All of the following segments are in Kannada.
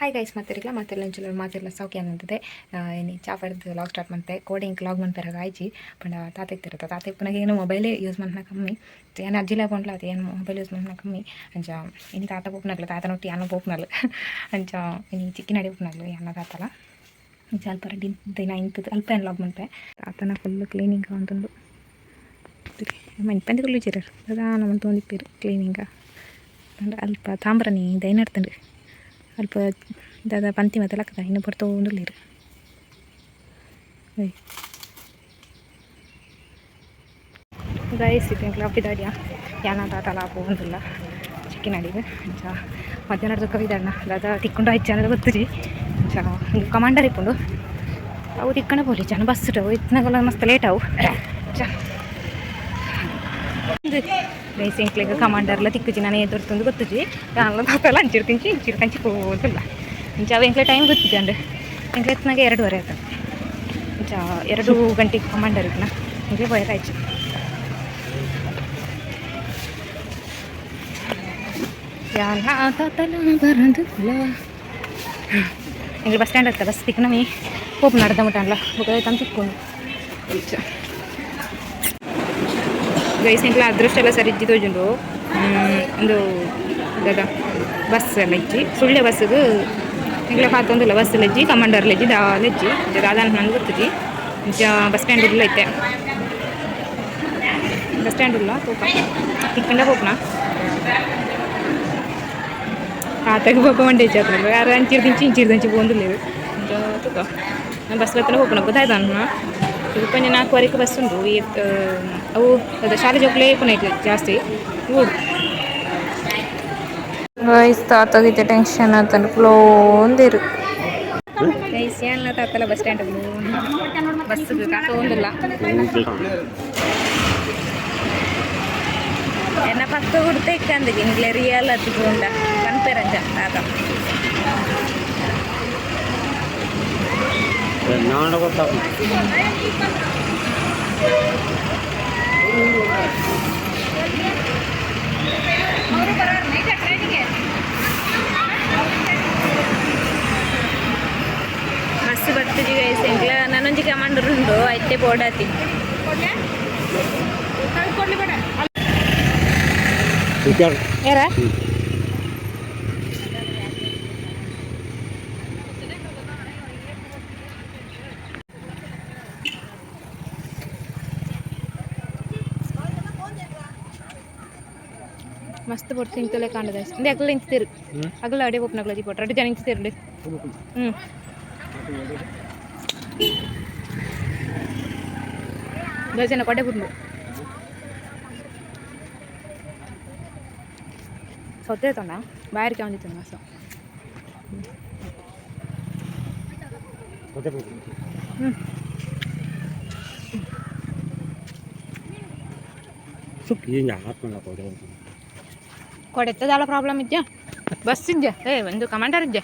ಹಾಯ್ ಗೈಸ್ ಮಾತಿರಲಿಲ್ಲ ಮಾತಿಲ್ಲ ಮಾತಿರಲಿಲ್ಲ ಸೌಖ್ಯ ಅನ್ನಂತದೆ ಇನ್ನು ಚಾಫರ್ದು ಲಾಗ್ ಸ್ಟಾರ್ಟ್ ಮಾಡ್ತೆ ಕೋಡಿಂಗ್ ಲಾಗ್ ಮಾಡ್ತಾರೆ ಆಯ್ಚಿ ಪಂಡ ತಾತ ಇತ್ತಿರುತ್ತೆ ತಾತ ಇಪ್ಪನಾಗ ಏನು ಮೊಬೈಲೇ ಯೂಸ್ ಮಾಡ್ನ ಕಮ್ಮಿ ಏನು ಅಜ್ಜಿಲ್ಲ ಬಂಡ್ಲ ಅದು ಏನು ಮೊಬೈಲ್ ಯೂಸ್ ಮಾಡ್ನ ಕಮ್ಮಿ ಅಂಚ ಇನ್ನು ತಾತ ಪೋಪ್ನಲ್ಲ ತಾತ ನೊಟ್ಟಿ ಯಾನು ಪೋಪ್ನಲ್ಲ ಅಂಚ ಇನ್ನು ಚಿಕ್ಕಿನ ಅಡಿ ಪೋಪ್ನಲ್ಲ ಯಾನ ತಾತಲ್ಲ ಸ್ವಲ್ಪ ರೆಡಿ ದಿನ ಇಂಥದ್ದು ಅಲ್ಪ ಏನು ಲಾಗ್ ಮಾಡ್ತೆ ತಾತನ ಫುಲ್ ಕ್ಲೀನಿಂಗ್ ಅಂತಂದು ಮನೆ ಕೊಲ್ಲಿಚಿರರು ಅದ ನಮ್ಮ ತೊಂದಿಪ್ಪೇರು ಕ್ಲೀನಿಂಗ ಅಲ್ಪ ತಾಮ್ರನಿ ದೈನಡ್ತಂಡು ಅಲ್ಪ ದಾದ ಪಂತಿ ಮತ್ತೆ ಲಕ್ಕದ ಇನ್ನು ಬರ್ತೋಂದುಲ್ಲೇರು ಗೈಸ್ ಇದು ಅಪ್ಪಿದಾಡಿಯ ಯಾನ ತಾತ ಲಾಭ ಒಂದಿಲ್ಲ ಚಿಕ್ಕಿನ ಅಡಿಗೆ ಅಂಚ ಮಧ್ಯಾಹ್ನದ ಕವಿದಣ್ಣ ದಾದ ತಿಕ್ಕೊಂಡು ಆಯ್ತು ಅನ್ನೋದು ಗೊತ್ತಿರಿ ಅಂಚ ಕಮಾಂಡರ್ ಇಪ್ಪುಂಡು ಅವು ತಿಕ್ಕಣ ಪೋಲಿ ಜನ ಬಸ್ ಅವು ಇತ್ತನಾಗೆಲ್ಲ ಮಸ್ತ್ ಲೇಟ್ ಅವು ಗೈಸ್ ಎಂಕ್ಲೆಗ ಕಮಾಂಡರ್ಲ ತಿಕ್ಕುಚಿ ನಾನು ಎದುರ್ತಂದು ಗೊತ್ತಿಜಿ ನಾನು ತಾತಲ್ಲ ಅಂಚಿರು ತಿಂಚಿ ಇಂಚಿರು ಕಂಚಿ ಹೋದಿಲ್ಲ ಇಂಚ ಅವು ಎಂಕ್ಲೆ ಟೈಮ್ ಗೊತ್ತಿದ್ದೆ ಅಂಡು ಎಂಕ್ಲೆ ಎತ್ತನಾಗೆ 2:30 ಆಯ್ತು ಇಂಚ 2 ಗಂಟೆಗೆ ಕಮಾಂಡರ್ ಇದ್ನ ಎಂಕ್ಲೆ ಬಯರ್ ಆಯ್ತು ಯಾನ ತಾತಲ ಬರಂದಿಲ್ಲ ಎಂಕ್ಲೆ ಬಸ್ ಸ್ಟ್ಯಾಂಡ್ ಹತ್ತ ಬಸ್ ತಿಕ್ಕ ನಮಿ ಹೋಪ್ ನಡ್ದ ಮುಟ್ಟಲ್ಲ ಹೋಗೋದೈತೆ ತಿಕ್ಕೊಂಡು ಇಂಚ ಗೈಸ್ ಎಂಕ್ಲ ಅದೃಷ್ಟ ಎಲ್ಲ ಸರಿ ಇದ್ದಿ ತೋಜುಂಡು ಒಂದು ದಾದ ಬಸ್ ಎಲ್ಲ ಇಜ್ಜಿ ಸುಳ್ಳೆ ಬಸ್ಸಿಗೆ ಎಂಕ್ಲ ಪಾತೊಂದಿಲ್ಲ ಬಸ್ ಲೆಜ್ಜಿ ಕಮಾಂಡರ್ ಲೆಜ್ಜಿ ದಾಲೆಜ್ಜಿ ದಾದ ನನಗೆ ಗೊತ್ತಿದ್ದಿ ಬಸ್ ಸ್ಟ್ಯಾಂಡ್ ಇಲ್ಲ ಐತೆ ಬಸ್ ಸ್ಟ್ಯಾಂಡ್ ಇಲ್ಲ ಹೋಪ ತಿಕ್ಕಂಡ ಹೋಗ್ನಾ ಆತಗೆ ಹೋಗ ಮಂಡೆ ಜಾತ್ರೆ ಯಾರು ಅಂಚಿರ್ದಿಂಚಿ ಇಂಚಿರ್ದಿಂಚಿ ಹೋಗಿಲ್ಲ ತೂಕ ನಾನು ಬಸ್ ಹತ್ರ ಹೋಗೋಣ ಗೊತ್ತಾಯ್ತು ಅನ್ನ కొంచెం 4 వరకు బస్సు ఉండు అవు ಶಾಲೆ ಜೋಕ್ಲೇ ಪುನೈತೆ ಜಾಸ್ತಿ ನೋಡು ಗೈಸ್ ತಾತಗಿತ್ತೆ ಟೆನ್ಷನ್ ಆತಂಡು ಫ್ಲೋಂದಿರು ಗೈಸ್ ಏನ ತಾತಲ್ಲ ಬಸ್ ಸ್ಟ್ಯಾಂಡ್ ಬಸ್ಸಿಗೆ ತಾತ ಒಂದಿಲ್ಲ ಎನ್ನ ಪಕ್ಕ ಹುಡ್ತ ಇಕ್ಕಂದಿಗೆ ಇಂಗ್ಲೇ ರಿಯಲ್ ಹತ್ತಿಕೊಂಡ ಕನ್ಪೇರಂಜ ತಾತ ಮಸ್ತ್ ಬರ್ತಿದ್ವಿ ಗೈಸ್ ಎಂಕ್ಲ ನಾನೊಂಜಿ ಕಮಾಂಡರ್ ಉಂಡು ಐತೆ ಬೋಡಾತಿ ಏರ ಮಸ್ತ್ ಪೊಟ್ಟು ಇಂತಲೇ ಕಾಣದ ಇಂದ ಅಗಲ ಇಂತಿರು ಅಗಲ ಅಡಿ ಪೋಪ್ನ ಅಗಲ ಪೊಟ್ಟು 2 ಜನ ಇಂತಿರು ಜನ ಕೊಡೆ ಬಿಡ್ಲು ಸೊತ್ತೆ ತೊಂಡ ಬಾಯರ್ಕೆ ಒಂದಿತ್ತು ಮಾಸ ಕೊಡೆತ್ತದಲ್ಲ ಪ್ರಾಬ್ಲಮ್ ಇದ್ಯಾ ಬಸ್ ಇದ್ಯಾ ಒಂದು ಕಮಾಂಡರ್ ಇದ್ಯಾ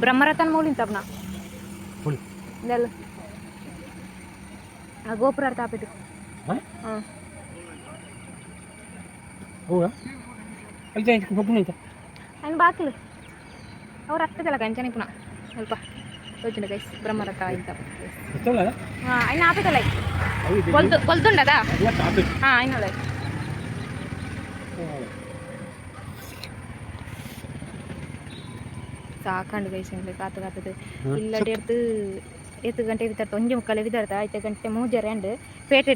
ಬ್ರಹ್ಮರಥನ ಮೂಲಿಂತಪ್ನ ಇದೆಲ್ಲ ಗೋಪುರ ತಾಪಿಟ್ಟು ಹಂಗೆ ಬಾಕಿಲು ಅವ್ರು ಆಗ್ತದಲ್ಲ ಕಂಚನಿ ಪುನಃ ಸ್ವಲ್ಪ ಯೋಚನೆ ಗೈಸ್ ಬ್ರಹ್ಮರಥ ಇಂತ ಹಾಂ ಅಯ್ನ ಆಪಿತಲ್ಲ ಕೊಲ್ತುಂಡದಾ ಹಾಂ ಅಯ್ನಲ್ಲ ಸಾಕಂಡು ಗೈಸ್ ಎಂಕ್ಲೆ ಕಾತದು ಇಲ್ಲಡೆ ಎತ್ತು ಗಂಟೆ ವಿತರ್ತ 1:30 ವಿತರ್ತ 5 ಗಂಟೆ ಮೂಜರೆ ಅಂಡ್ ಪೇಟೆ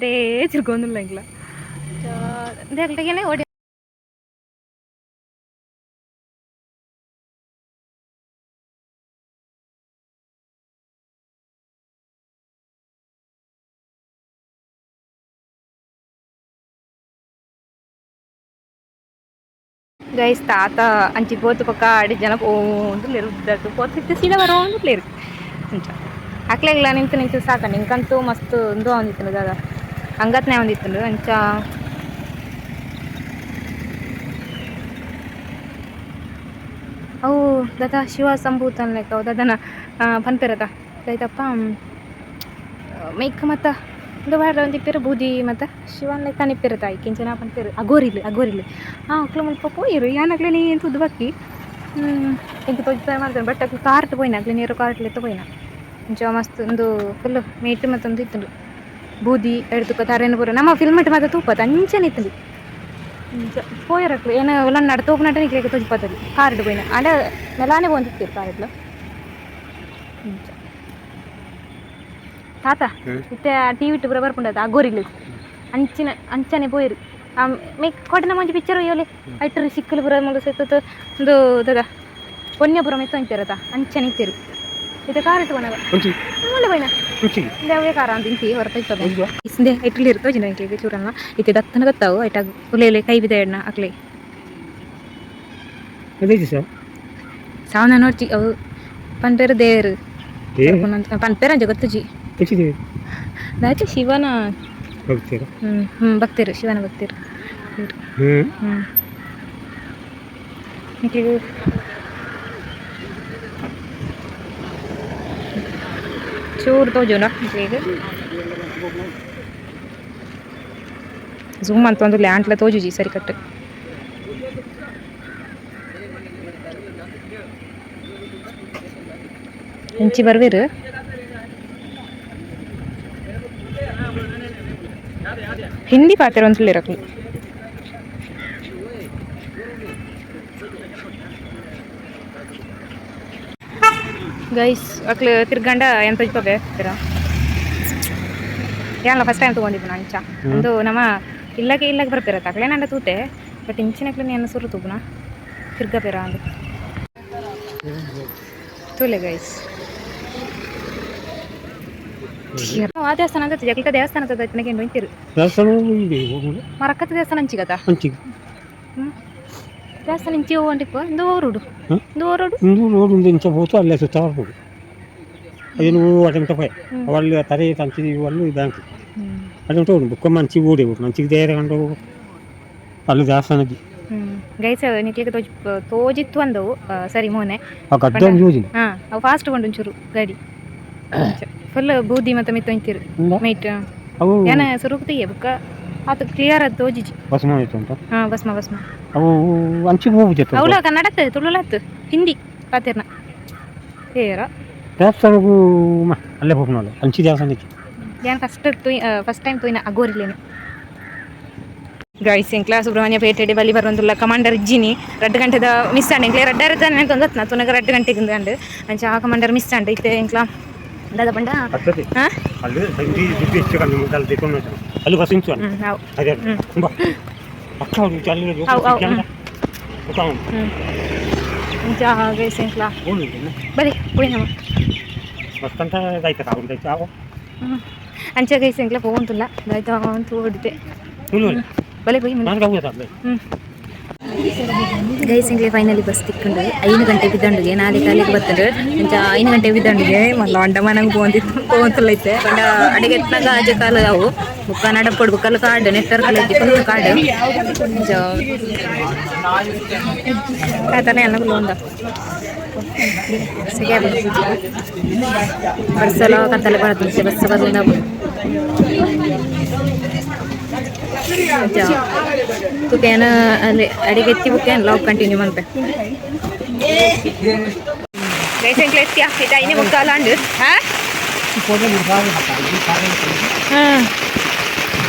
ತಿರ್ಗೊಂದಿಲ್ಲ ಇಂಗ್ಲ ಓಡಿ ಗೈಸ್ ತಾತ ಅಂಚಿ ಪೋತು ಪಕ್ಕ ಆಡಿ ಜನ ಪೋಂದುಲ್ಲೇರು ಉದ್ದದ್ದು ಪೋತು ಸೀದಾ ಬರೋಂದುಲ್ಲೇರು ಅಂಚ ಅಕ್ಲೆಗ್ಲ ನಿಂತು ಸಾಕಂಡು ಇಂಕಂತೂ ಮಸ್ತ್ ಒಂದು ಒಂದಿತ್ತು ದಾದ ಅಂಗತ್ನೇ ಒಂದಿತ್ತು ಅಂಚ ಅವು ದಾದ ಶಿವ ಸಂಭೂತನ್ ಲೆಕ್ಕ ದಾದನ ಪನ್ಪೆರದ ದೈತಪ್ಪ ಮೇಯ್ಕ ಮತ್ತ ಇದು ಬಾರ ಒಂದು ಇಪ್ಪರು ಬೂದಿ ಮತ್ತು ಶಿವನ್ ಲೆಕ್ಕ ನಿಪ್ಪಿರು ತಾಯಿ ಕಿಂಚನ ಪಂಪಿರು ಅಗೋರಿಲಿ ಅಕ್ಲು ಮುಲ್ಪ ಪೋಯಿರು ಏನಾಗ್ಲೇ ನೀ ಎಂತ ಉದ್ದು ಬಾಕಿ ಇಂಕ ತೊಜ್ತಾ ಮಾಡ್ತಾನೆ ಬಟ್ ಅಕ್ಲು ಕಾರ್ಟ್ ಪೋಯಿನ ಅಕ್ಲಿ ನೀರು ಕಾರ್ಟ್ಲೆತ್ತ ಪೋಯಿನ ಇಂಚ ಮಸ್ತ್ ಒಂದು ಫುಲ್ಲು ಮೇಟ್ ಮತ್ತೊಂದು ಇತ್ತು ಬೂದಿ ಎಡ್ತುಕ ತರೇನು ಪೂರ ನಮ್ಮ ಫಿಲ್ಮೆಟ್ ಮಾತ್ರ ತೂಪತ್ತು ಅಂಚನೆ ಇತ್ತು పోయారు ఏమైనా వాళ్ళని నడుతూపునట్టు నీకు లేక తొచ్చిపోతుంది కారుడు పోయినా అంటే మెలానే పోందిస్తారు కారులో తాత ఇస్తే టీవీ బరబర్ ఉండదు అఘోరీలు అంచనే పోయారు మీకు కొట్టిన మంచి పిక్చర్ ఇవ్వాలి అట్టు సిక్కులు పురం సెత్తు పొన్నపురం ఎత్తు అంటారు అంచನೆ ఇస్తారు ಇದು ಕಾರ್ ಇಟ್ಕೊಂಡಾಗ ಮುಂದೆ ಬೈನ ಅವೇ ಕಾರ ಅಂತ ಇಂತಿ ಹೊರತ ಇರ್ತದೆ ಇಸ್ದೆ ಇಟ್ಲಿ ಇರ್ತವೆ ಜನ ಇಂಕ್ಲಿಗೆ ಚೂರನ್ನ ಇತ್ತೆ ದತ್ತನ ಗೊತ್ತಾವು ಐಟಾಗ ಉಲೇಲೆ ಕೈ ಬಿದ ಎಣ್ಣ ಅಕ್ಲೆ ಸಾವನ ನೋಡ್ಚಿ ಅವು ಪನ್ಪೇರು ದೇವರು ಪನ್ಪೇರು ಅಂಜ ಗೊತ್ತುಜಿ ದಾಚಿ ಶಿವನ ಭಕ್ತಿರು ಶಿವನ ಭಕ್ತಿರು ಇಂಕ್ಲಿಗೆ ಚೂರು ತೋಜೋಣ ಈಗ ಝೂಮ್ ಅಂತ ಒಂದು ಲ್ಯಾಂಟ್ಲ ತೋಜುಜಿ ಸರಿ ಕಟ್ಟು ಇಂಚಿ ಬರ್ವೇರು ಹಿಂದಿ ಪಾತ್ರ ಒಂದ್ಸಲ ಇರಕ್ಲಿ ಗೈಸ್ ಅಕ್ಲು ತಿರ್ಗಂಡ ಎಂತ ಇಪ್ಪೆ ಏನಲ್ಲ ಫಸ್ಟ್ ಟೈಮ್ ತೊಗೊಂಡಿದ್ದು ನಾನು ಇಂಚ ಒಂದು ನಮ್ಮ ಇಲ್ಲಕ್ಕೆ ಬರ್ಪಿರತ್ತೆ ಅಕ್ಲೆ ನಂಡ ತೂತೆ ಬಟ್ ಇಂಚಿನಕ್ಲೆ ಏನು ಸುರು ತೂಪುನ ತಿರ್ಗಪೇರ ಅಂದು ತೂಲೆ ಗೈಸ್ ಆ ದೇವಸ್ಥಾನ ಅಂತ ಜಗ್ಲಿಕ ದೇವಸ್ಥಾನ ತನಕ ಏನು ಬೈತಿರು ಮರಕ್ಕತ್ತ ದೇವಸ್ಥಾನ ಹಂಚಿಗತ್ತ ದೇವಸ್ಥಾನ ಇಂಚಿ ಹೋಗಂಟಿಪ್ಪ ದೂರೋಡು ಇಂಚ ಹೋತು ಅಲ್ಲೇ ಸುತ್ತಾಡ್ಬೋದು ಏನು ಅಟೆಂಟ ಪೈ వాళ్ళు ತರೆ ತಂಚಿ వాళ్ళు ಬ್ಯಾಂಕ್ ಅಟೆಂಟ ಹೋಗಿ ಬುಕ್ಕ ಮಂಚಿ ಓಡಿ ಮಂಚಿಗೆ ದೇರೆ ಕಂಡು ಅಲ್ಲಿ ದೇವಸ್ಥಾನಕ್ಕೆ ಗೈಸ್ ನಿಕ್ಲಿಗೆ ತೋಜಿತ್ತು ಅಂದವು ಸರಿ ಮೋನೆ ಅವು ಫಾಸ್ಟ್ ಕೊಂಡು ಒಂಚೂರು ಗಾಡಿ ಫುಲ್ ಬೂದಿ ಮತ್ತೆ ಮಿತ್ತು ಇಂತಿರು ಮೈಟ್ ಏನ ಸುರುಕ್ತಿಗೆ ಬುಕ್ಕ ಅದು ಕ್ಲಿಯರ್ ಅದು ತೋಜಿಜಿ ಭಸ್ಮ ಆಯ್ತು ಅಂತ ಭಸ್ಮ ಅವು ಅಂಚಿಗೆ ಹೋಗ್ಬಿಟ್ಟು ಅವಳ ಕನ್ನಡತ್ತೆ ತುಳುಲತ್ತು ಹಿಂದಿ ಪಾತಿರ್ನ ಹೇರ ದೇವಸ್ಥಾನಕ್ಕೂ ಅಲ್ಲೇ ಹೋಗ್ನಲ್ಲ ಅಂಚಿ ದೇವಸ್ಥಾನಕ್ಕೆ ಏನು ಫಸ್ಟ್ ಟೈಮ್ ತೋಯಿನ ಅಗೋರಿಲೇನು ಗೈಸ್ ಇಂಕ್ಲಾ ಸುಬ್ರಹ್ಮಣ್ಯ ಪೇಟೆಡೆ ಬಲಿ ಬರೋಂದುಲ್ಲ ಕಮಾಂಡರ್ ಇಜ್ಜಿನಿ 2 ಗಂಟೆದ ಮಿಸ್ ಆಂಡ್ ಇಂಕ್ಲೆ 2 ಇರ್ತಾನೆ ಅಂತ ಒಂದತ್ನ ತುನಗ 2 ಗಂಟೆಗೆ ಅಂಡ್ ಅಂಚ ಆ ಕಮಾಂಡರ್ ಮಿಸ್ ಆಂಡ್ ಇತ್ತೆ ಇಂಕ್ಲಾ ದಾದ ಬಂಡ ಅಲ್ಲಿ ಹಿಂದಿ ಎಷ್ಟು ಕಣ್ಣು ಮುಟ್ಟಲ್ ದೇಕೊಂಡು ಅಲ್ಲಿ ಬಸ್ ಇಂಚು ನಾವು ಅದೇ ತುಂಬಾ ಅಕ್ಕ ಅವರು ಚಾಲಿ ಅಂಚ ಗೈಸ್ ಇಂಕ್ಲಾ ಬಲಿ ಪುಳಿ ನಮ್ಮ ಮಸ್ತಂತ ದೈತ ಕಾವು ದೈತ ಆವು ಅಂಚ ಗೈಸ್ ಇಂಕ್ಲಾ ಹೋಗಂತಲ್ಲ ದೈತ ಅಂತ ಓಡಿದೆ ಬಲೆ ಹೋಗಿ ನಾನು ಗೌಯತಾಗ್ಲೆ ಗೈಸ್ ಇಂಗ್ಲೇ ಫೈನಲಿ ಬಸ್ ತಿಕ್ಕೊಂಡು 5 ಗಂಟೆಗೆ ಬಿದ್ದಂಡಿಗೆ 4 ಕಾಲಿಗೆ ಬರ್ತದೆ ಅಂಚ 5 ಗಂಟೆಗೆ ಬಿದ್ದಂಡಿಗೆ ಮಲ್ಲ ಅಂಡ ಮನಂಗೆ ಹೋಗಂತಲ್ಲೈತೆ ಕಂಡ ಅಡಿಗೆ ಎತ್ತನಾಗ ಆಜೆ ಕಾಲ ಅವು ಬುಕ್ಕ ನಡಪಡು ಬುಕ್ಕಲ್ಲಿ ಕಾರ್ಡ್ ನೆಟ್ವರ್ಕ್ ಐತಿ ಫುಲ್ ಕಾರ್ಡ್ ತಾತನೇ ಎಲ್ಲ ಒಂದ ಸಿಗೇ ಬಸ್ಸಲ್ಲ ಕತ್ತಲೆ ಬರುತ್ತೆ ಬಸ್ ಬರೋದ್ರಿಂದ ತುಕೇನ ಅಲ್ಲಿ ಅಡಿಗೆ ಎತ್ತಿ ಬುಕ್ಕೇನು ಲಾಗ್ ಕಂಟಿನ್ಯೂ ಮಾಡ್ತೆ ಲೈಸೆನ್ಸ್ ಎತ್ತಿ ಹಾಕ್ತಿದ್ದ ಇನ್ನೇ ಮುಕ್ಕಾಲ ಅಂಡು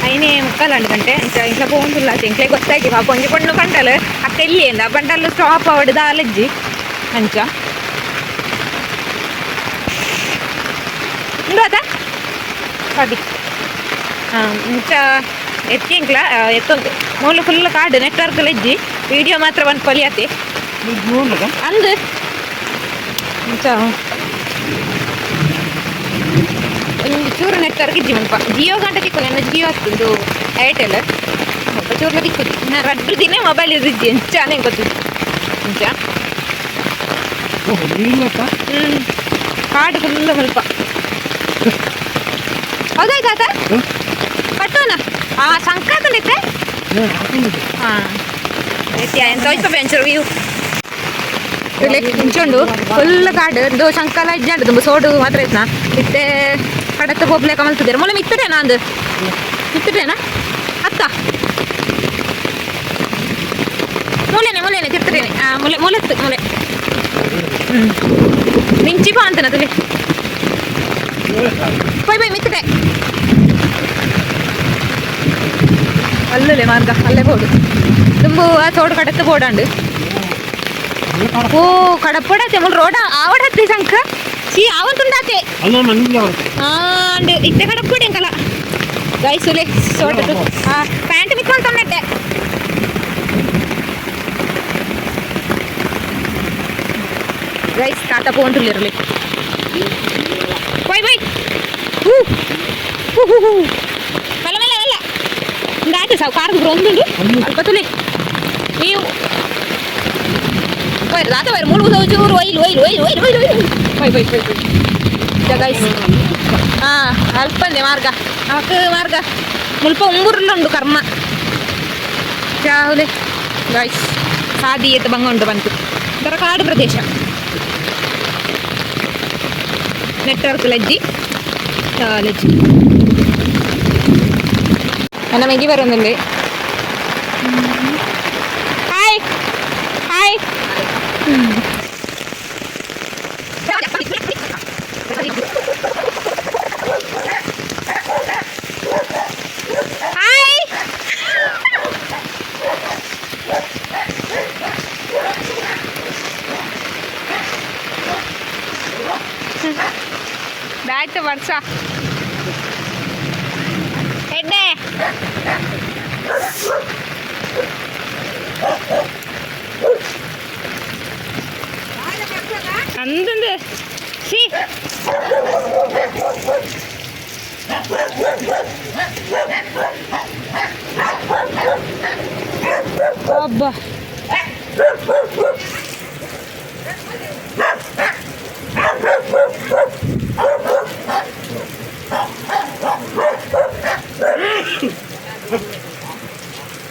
అయినే ముక్కాలు 2 గంటే ఇంకా ఇంట్లో పోతుందిಲ್ಲ ఇంట్లో ಗೊತ್ತಾಯ್ತು ಪಾಪ ಒಂಜಿ ಪಣ್ಣು ಕಂಟಲು ಅಕ್ಕ ಇಲ್ಲಿ ಅಂದ ಬಂಡಲ್ಲು ಸ್ಟಾಪ್ ಅವಡ್ದ ಅಲೆಜ್ಜಿ ಅಂಚ ಇಂದ ಹಾಗೆ ಇಂಚ ಎತ್ತಿ ಇಂಕ್ಲ ಎತ್ತೊಂದು ಮೂಲು ಫುಲ್ ಕಾರ್ಡ್ ನೆಟ್ವರ್ಕ್ ಇಜ್ಜಿ ವಿಡಿಯೋ ಮಾತ್ರ ಒಂದು ಕೊಲಿಯತಿ ಅಂದು ಇಂಚ ಒಂದು ಚೂರು ನೆಟ್ವರ್ಕ್ ಇಜ್ಜಿ ಮುಲ್ಪ ಜಿಯೋ ಗಂಟೆ ಚಿಕ್ಕು ನನ್ನ ಜಿಯೋ ಆಗ್ತಿದ್ದು ಏರ್ಟೆಲ್ ಮುಲ್ಪ ಚೂರ್ಲ ದಿಕ್ಕುದು ನಾನು 2 ದಿನ ಮೊಬೈಲ್ ಇದ್ದಿದ್ದಿ ಎಂಚ ನಂಗೆ ಗೊತ್ತಿದ್ದು ಇಂಚ ಕಾರ್ಡ್ ಫುಲ್ ಮುಲ್ಪ ಹೌದಾಯ್ತಾತ ಪಟ್ಟೋನ ಸಂಕ್ರಾಂತಿ ಹಾಂ ಎತ್ತಿ ಎಂತ ಹೋಯ್ತು ಬೆಂಚರು ವ್ಯೂ ಇಂಚುಂಡು ಫುಲ್ ಕಾಡು ಇದು ಶಂಕಲ ಇಜ್ಜಂಡು ತುಂಬ ಸೋಡು ಮಾತ್ರ ಇತ್ನಾ ಇತ್ತೆ ಕಡತ್ತ ಹೋಗ್ಲೇಕ ಮಲ್ತಿದ್ದೀರ ಮೊಲೆ ಮಿತ್ತರೇನಾ ಅಂದು ಮಿತ್ತರೇನಾ ಅತ್ತ ಮೂಲೆನೆ ತಿರ್ತರೇನೆ ಮೊಲೆತ್ತು ಮೊಲೆ ಮಿಂಚಿಪ ಅಂತನ ತುಲಿ ಬೈ ಮಿತ್ತದೆ ಅಲ್ಲೇ ಮಾರ್ಗ ಅಲ್ಲೇ ಬೋಡು ತುಂಬ ತೋಡು ಕಡತ್ತ ಬೋಡಾಂಡು ಓ ಕಡಪಡತ್ತೆ ಮುಲ್ ರೋಡ ಆವಡತ್ತೆ ಸಂಕ ಸಿ ಆವಂತುಂಡಾತೆ ಅಂಡ್ ಇತ್ತೆ ಕಡಪಡಿ ಅಂಕಲ ಗೈಸುಲೆ ಸೋಟು ಪ್ಯಾಂಟ್ ಮಿತ್ಕೊಂತನ್ನಟ್ಟೆ ಗೈಸ್ ತಾತ ಪೋಂಟುಲ್ಲಿರಲಿ ಬೈ ಮಲ್ಲ ಅಲ್ಲ ಹಿಂಗಾಯ್ತು ಸಾವು ಕಾರ್ದು ಒಂದುಂಡು ಅಲ್ಪ ತುಲಿ ನೀವು ತಾತ ಬೈರು ಮುಳುಗು ಚೂರು ಒಯ್ಲು ಗೈಸ್ ಅಲ್ಪಂದೆ ಮಾರ್ಗ ನಮಕ್ ಮಾರ್ಗ ಮುಲ್ಪ ಉಂಬುರ್ಲುಂಡು ಕರ್ಮ ಚಾಹುಲೆ ಗೈಸ್ ಸಾದಿ ಎತ್ತು ಬಂಗ ಉಂಟು ಬಂತು ಒಂಥರ ಕಾಡು ಪ್ರದೇಶ ನೆಟ್ವರ್ಕ್ ಲಜ್ಜಿ ನನ್ನ ಮೆಗಿ ಬರೋದಲ್ಲಿ ಹಾಯ್ ಬ್ಯಾಟ್ ವರ್ಷ ಎಡ್ಡೆ ಅಂದಂದು ಸಿ ಅಬ್ಬ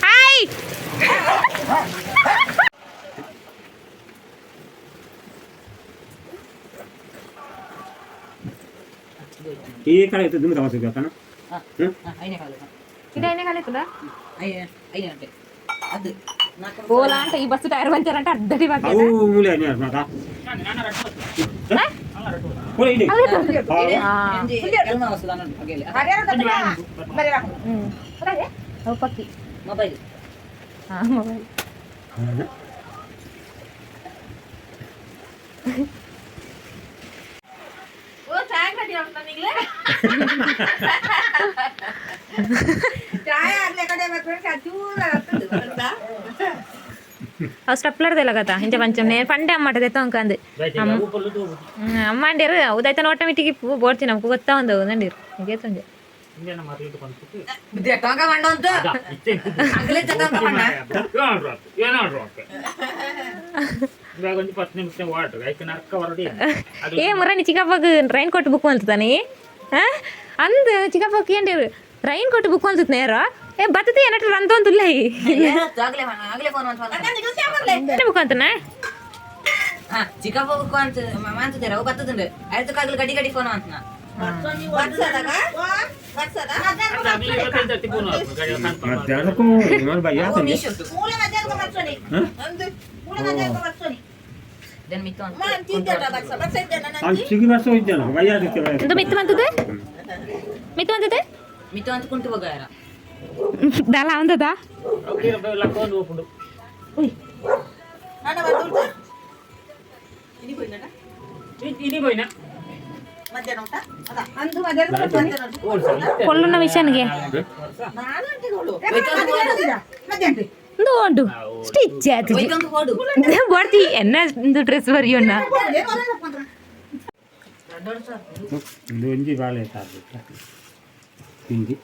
ಹಾಯ್ ಈ ಕಡೆ ಇತ್ತು ದುಮ್ಮಿದ ವಾಸ ಬೇಕನ ಇದೈನೇ ಕಾಲಿತ್ತದ ಐನೇ ಗಂಟೆ ಅದು ಓಲಾ ಅಂತ ಈ ಬಸ್ ಟೈರ್ ಪಂಚರ್ ಅಂತ ಅಡ್ಡಡಿ ಬಾಕಿ ಅವು ಮೂಲೆ ಅನ್ಯ ಮಾತಾ ಕೋಲೆ ಇದೆ ಕೆಲಸ ವಸ್ತುದಾನ ಹಾಗೆಲ್ಲ ಪಕ್ಕಿ ಮೊಬೈಲ್ ಮೊಬೈಲ್ ಅವು ಸ್ಟೆಪ್ಲರ್ದೆಲ್ಲ ಕಥ ಇಂಚೆ ಪಂಚ ಪಂಡೆ ಅಮ್ಮಟ ತೆತ್ತ ಅಂಕಂದು ಅಮ್ಮ ಅಂಡಿರು ಉದೈತನ ಆಟೋಮೆಟಿಕ್ ಬೋಡ್ತೀನಿ ನಮ್ಗೆ ಗೊತ್ತಾ ಒಂದು ನಂಡಿರು ಹೀಗೆ ತಂದೆ ಏ ಮುರಾನಿ ಚಿಕ್ಕಪ್ಪಗೆ ರೈನ್ ಕೋಟ್ ಬುಕ್ ಮಾಡ್ತಾನೆ ಅಂದ್ ಚಿಕ್ಕಪ್ಪಕ್ಕೆ ಏನಿರು ರೈನ್ ಕೋಟ್ ಬುಕ್ ಮಾಡ್ತದ ನೇರ ಏ ಬರ್ತದೆ ಏನಟ್ರ ಅಂತ ಒಂದಿಲ್ಲ ಬುಕ್ ಅಂತಾನೆ ಚಿಕ್ಕಪ್ಪ ಬುಕ್ ಅಂತ ಅಂತಿದ್ದಾರೆ ಅವು ಬರ್ತದಂಡು ಆಯ್ತು ಗಡಿ ಗಡಿ ಫೋನ್ ಅಂತ ಮಿತ್ತು ಅಂತ ಕುಂಟು ಹೋಗಾರ ದಾಲ ಅವಂದದ కొల్లున్న విషయానికి ನೋಡು ಸ್ಟಿಚ್ ಬರ್ತಿ ಎನ್ನ ಡ್ರೆಸ್ ಬರಿಯೋಣ ಒಂಜಿ ಬಾಳೆ ಹಿಂದಿ